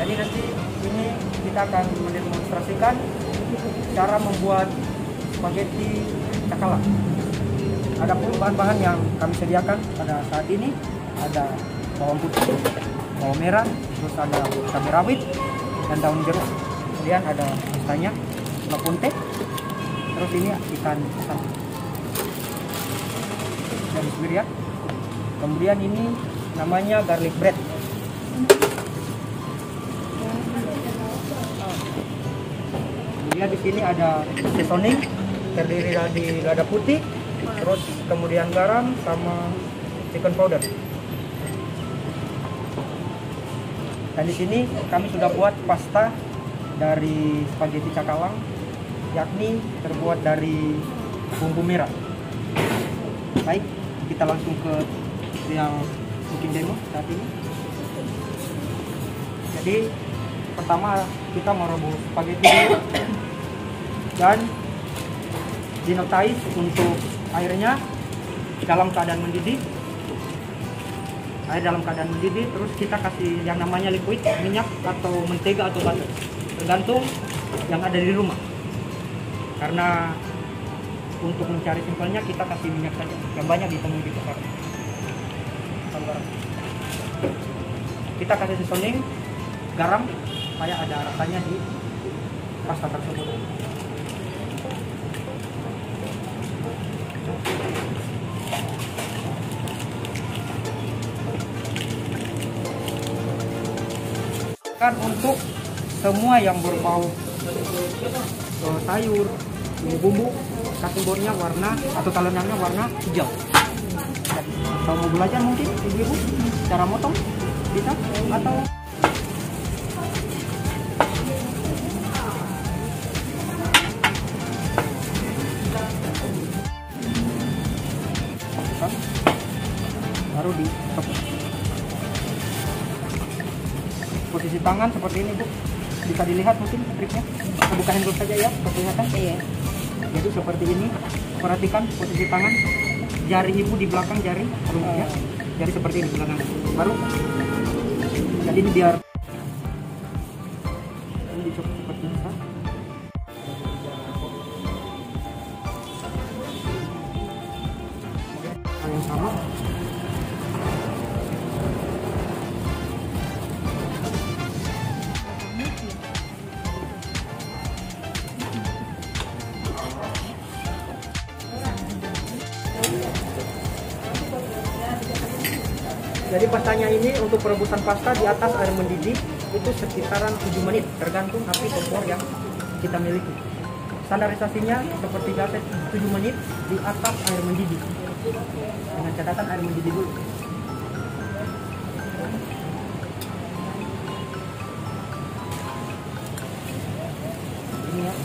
Jadi nanti ini kita akan mendemonstrasikan cara membuat spaghetti cakalang. Ada pun bahan-bahan yang kami sediakan pada saat ini, ada bawang putih, bawang merah, terus ada cabai rawit dan daun jeruk. Kemudian ada misalnya gula ponte, terus ini ikan asam dan ya. Kemudian ini namanya garlic bread. Kemudian di sini ada seasoning terdiri dari lada putih, terus kemudian garam sama chicken powder. Dan di sini kami sudah buat pasta dari spaghetti cakalang, yakni terbuat dari bumbu merah. Baik, kita langsung ke yang bikin demo saat ini. Jadi pertama kita mau rebus spaghetti dulu dan dinotais untuk airnya dalam keadaan mendidih. Air dalam keadaan mendidih, terus kita kasih yang namanya liquid, minyak atau mentega atau butter, tergantung yang ada di rumah. Karena untuk mencari simpelnya kita kasih minyak saja, yang banyak ditemui di pasar. Kita kasih seasoning, garam supaya ada rasanya di pasta tersebut. Kan untuk semua yang berbau sayur, bumbu, kasih bornya warna atau talonannya warna hijau. Kalau mau belajar mungkin ibu-ibu cara motong bisa atau baru di posisi tangan seperti ini Bu, bisa dilihat mungkin triknya. Kita buka handle saja ya, kelihatan. Iya. Jadi seperti ini, perhatikan posisi tangan, jari ibu di belakang jari ya. Jadi seperti ini belakang. Baru. Jadi ini biar ini dicoba seperti ini kan. Hal yang sama. Jadi pastanya ini untuk perebusan pasta di atas air mendidih itu sekitaran 7 menit, tergantung api kompor yang kita miliki. Standarisasinya seperti biasa 7 menit di atas air mendidih. Dengan catatan air mendidih dulu. Ini ya.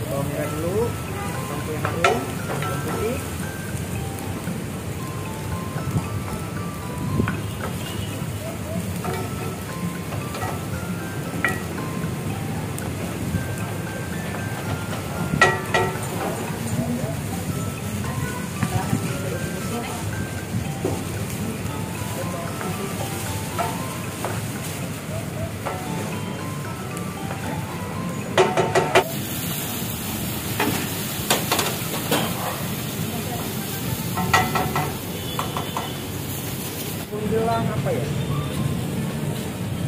Bawang merah dulu. bilang apa ya?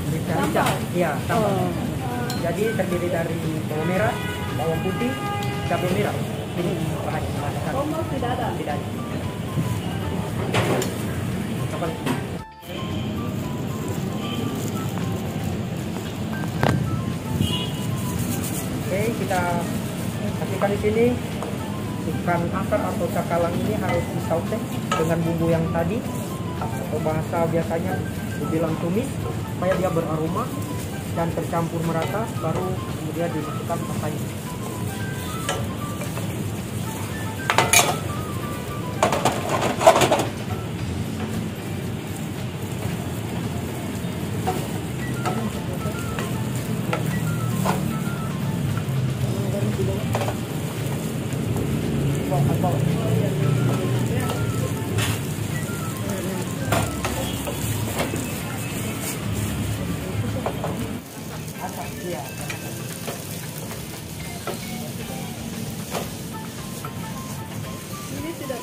Rica-rica. Iya, sambal. Jadi terdiri dari bawang merah, bawang putih, cabai merah. Ini bahan dasar. Tidak ada. Tidak ada. Sambal. Oke, kita kasihkan di sini. Ikan akar atau cakalang ini harus disaute dengan bumbu yang tadi, atau bahasa biasanya dibilang tumis, supaya dia beraroma dan tercampur merata, baru kemudian dimasukkan papaya. Ini tidak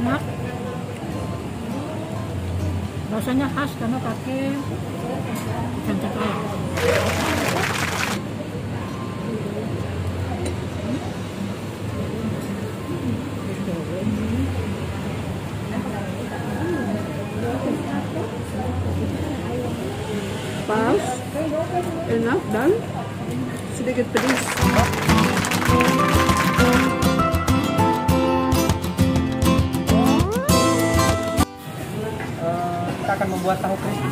enak, rasanya khas karena pakai ikan cakalang. Pas, enak dan sedikit pedas. Kita akan membuat tahu crispy.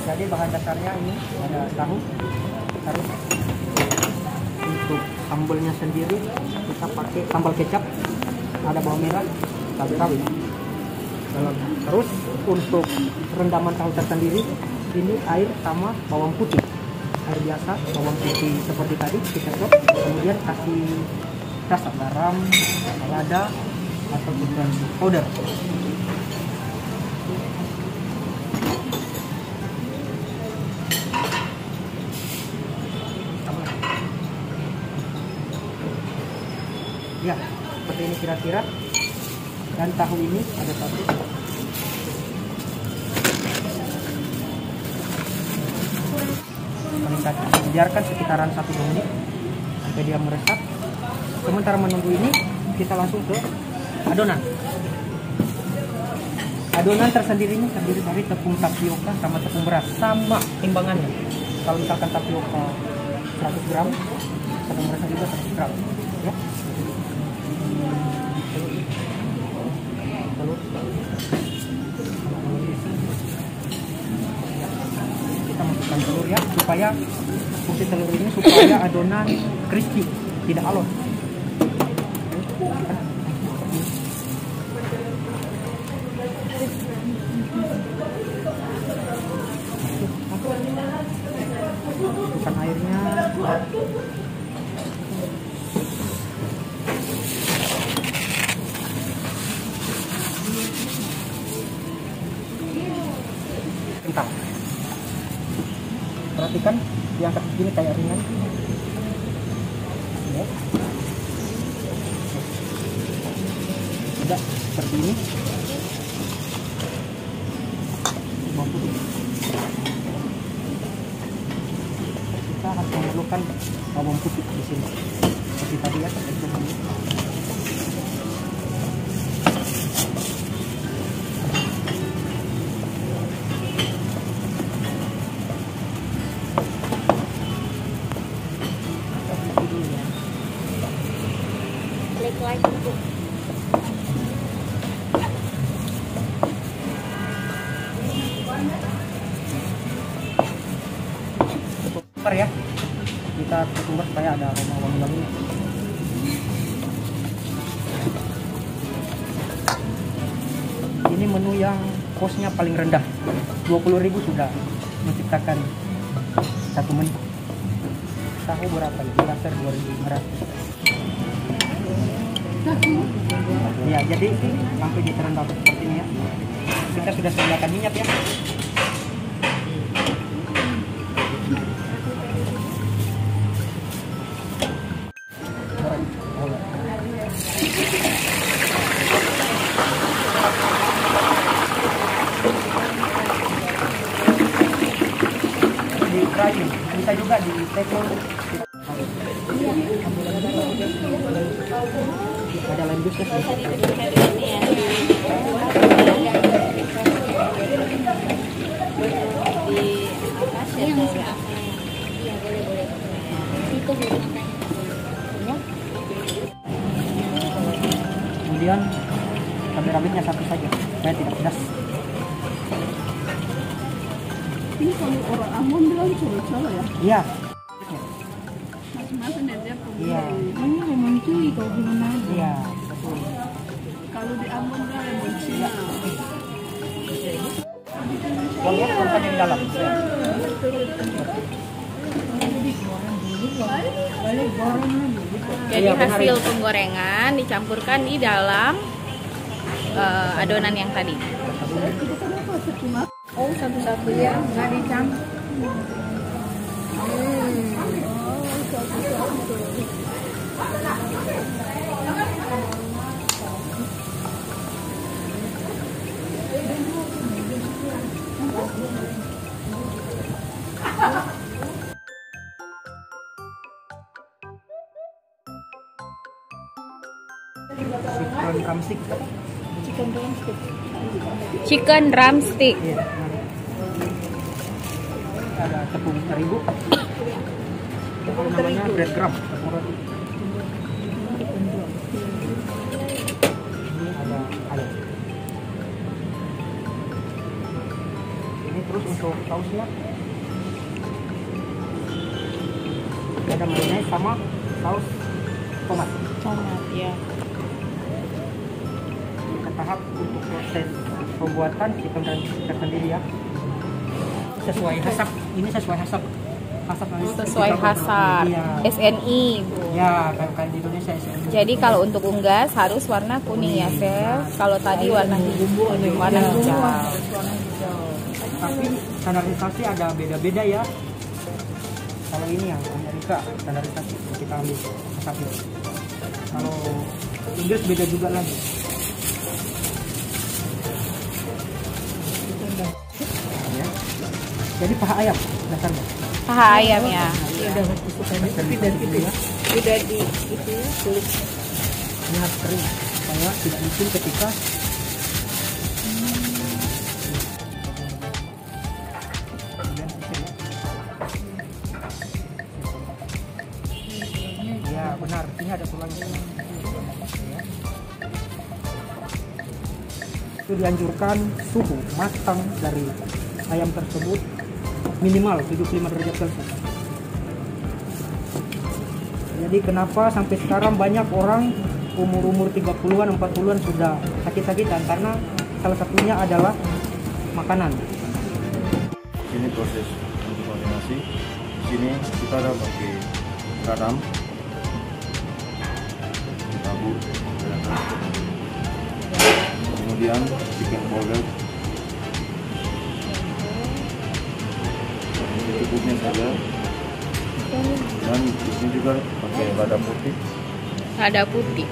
Jadi bahan dasarnya ini ada tahu. Terus untuk sambalnya sendiri kita pakai sambal kecap, ada bawang merah, cabai rawit. Terus untuk rendaman tahu tersendiri ini air sama bawang putih. Air biasa, bawang putih seperti tadi kita chop, kemudian kasih rasa garam, lada atau chicken powder. Ya, seperti ini kira-kira. Dan tahu ini ada satu. Biarkan sekitaran 1 menit sampai dia meresap. Sementara menunggu ini, kita langsung ke adonan. Adonan tersendiri ini terdiri dari tepung tapioka sama tepung beras, sama timbangannya. Kalau misalkan tapioka 100 gram, tepung beras juga 100 gram. Ya. Lalu kita masukkan telur ya, supaya fungsi telur ini supaya adonan crispy, tidak alot. Masukkan airnya. Kentang. Perhatikan diangkat begini kayak ringan. Ya. Sudah seperti ini. Bawang putih. Kita harus memerlukan bawang putih di sini. Seperti tadi ya, ya, kita tunggu supaya ada aroma wangi-wangi. Ini menu yang kosnya paling rendah, 20.000 sudah menciptakan satu menu. Tahu berapa? Berapa? 2.500. Ya, jadi sampai di terendam seperti ini ya. Kita sudah sediakan minyak ya. Di frying, bisa juga di teko. Ada lem jus ya. Kemudian cabai satu saja, supaya tidak pedas. Ini kalau orang Ambon bilang colo-colo ya? Iya. Macam-macam ya dia punya. Iya. Ini lemon cuy kalau gimana? Iya, betul. Kalau di Ambon dia lemon Cina. Lihat korbannya di dalam. Ya. Jadi hasil penggorengan dicampurkan di dalam adonan yang tadi. Oh, satu-satu ya, nggak dicampur. Chicken drumstick. Chicken drumstick. Chicken drumstick. Iya. Ada tepung terigu. Tepung namanya breadcrumb, tepung roti. Ini ada ayam. Ini terus untuk sausnya. Ada mayonnaise sama saus tomat. Tomat ya. Kita tahap untuk proses pembuatan chicken drumstick tersendiri ya. Sesuai hasap. Ini sesuai hasap. Sesuai hasar Iya. SNI, Bu. Ya, kayak di Indonesia SNI. Jadi kalau untuk unggas harus warna kuning ya, Chef. Kalau tadi warna warna hijau. Tapi standarisasi ada beda-beda ya. Kalau ini yang Amerika standarisasi kita ambil hasapnya. Kalau Inggris beda juga lagi. Ya. Jadi paha ayam dasarnya. Paha ayam ya. Udah di itu ya, kulit. Ini harus kering supaya tidak licin ketika ya benar, ini ada tulangnya. Itu dianjurkan suhu matang dari ayam tersebut minimal 75 derajat Celcius. Jadi kenapa sampai sekarang banyak orang umur-umur 30-an, 40-an sudah sakit-sakitan karena salah satunya adalah makanan. Ini proses untuk marinasi. Di sini kita ada pakai garam, tabur, kemudian chicken powder, secukupnya saja, dan di sini juga pakai lada putih. Lada putih.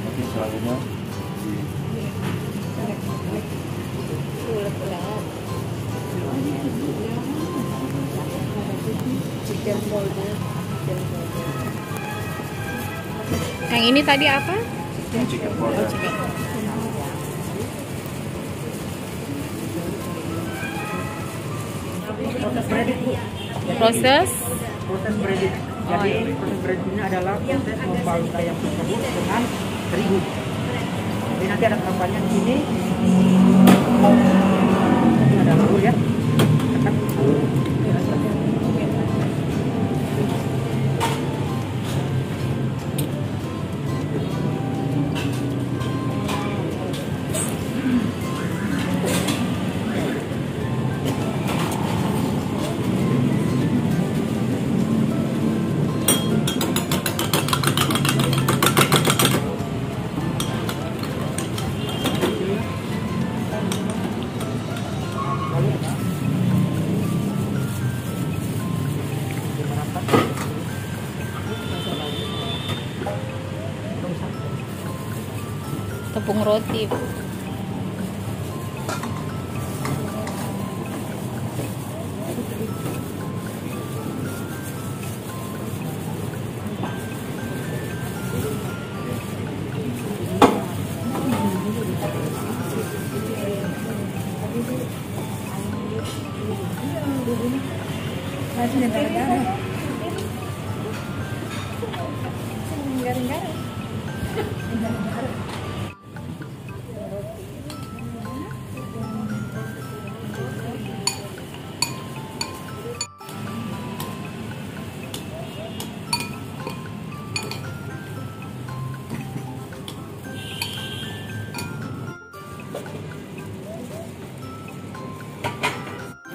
Nanti selanjutnya Chicken powder. Yang ini tadi apa? chicken powder. Proses breading, Bu. Proses Proses breading. Jadi proses breading ini adalah proses membalut ayam tersebut dengan terigu. Jadi nanti ada tahapannya di sini. Ini ada telur ya. Tekan. Tepung roti.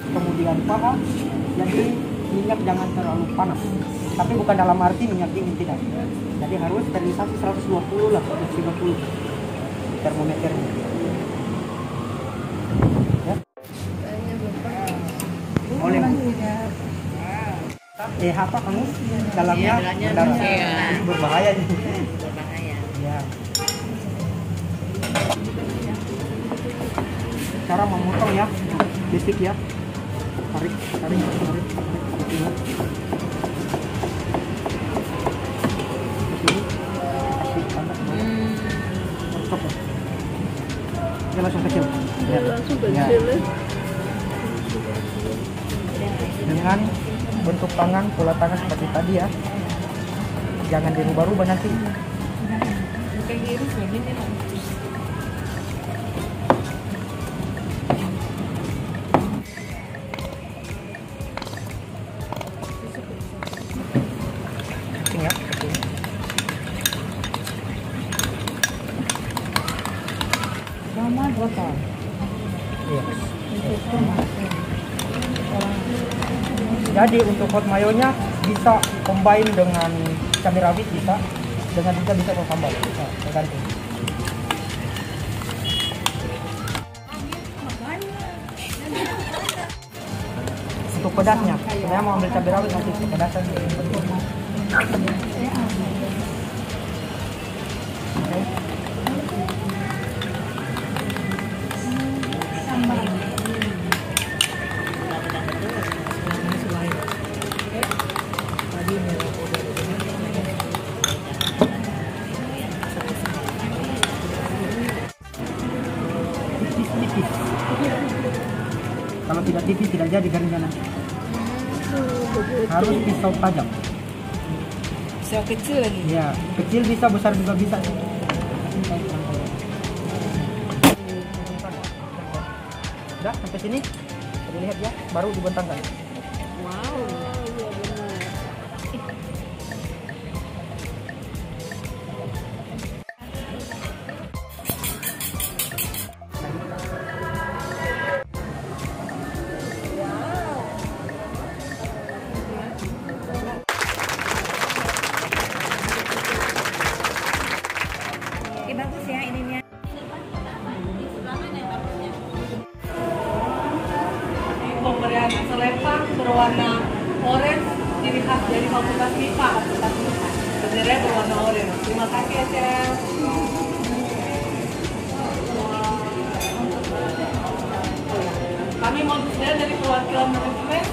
Kemudian paha, jadi minyak jangan terlalu panas, tapi bukan dalam arti minyak dingin, tidak. Jadi harus sterilisasi 120 lah, 130 termometernya. Ya. Oleh apa kamu dalamnya berdarah. Ini berbahaya nih. Ya. Cara memotong ya, basic ya. Tarik. Ingat. Dia langsung kecil. Ya. Langsung kecil. Dengan bentuk tangan, pola tangan seperti tadi ya. Jangan dirubah-rubah nanti. Ya, Sama 2 tahun. iya. Jadi untuk hot mayonya bisa combine dengan cabai rawit, bisa dengan juga bisa sambal, bisa tergantung. Untuk pedasnya, saya mau ambil cabai rawit nanti kepedasan. Oke. Tipis. Kalau tidak tipis tidak jadi garingnya nanti. Harus pisau tajam. Pisau kecil lagi. Ya, kecil bisa, besar juga bisa. Udah sampai sini. Kita lihat ya, baru dibentangkan. Wow. Bagus ya ininya. Pemberian selempang berwarna orange, ciri khas dari Fakultas MIPA. Benderanya berwarna orange. Terima kasih ya, Chef. Kami mau disediakan dari perwakilan manajemen.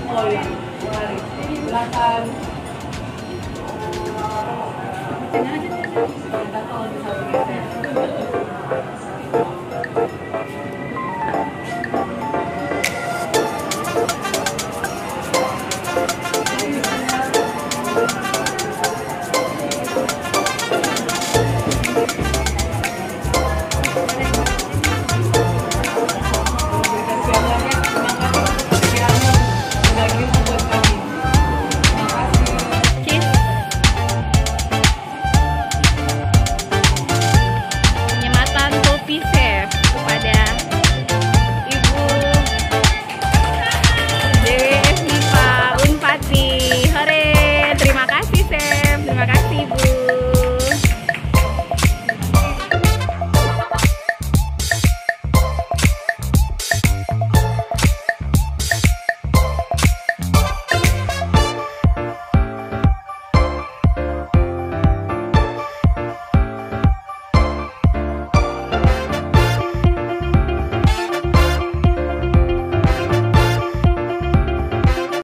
Oh iya, mari. Silakan.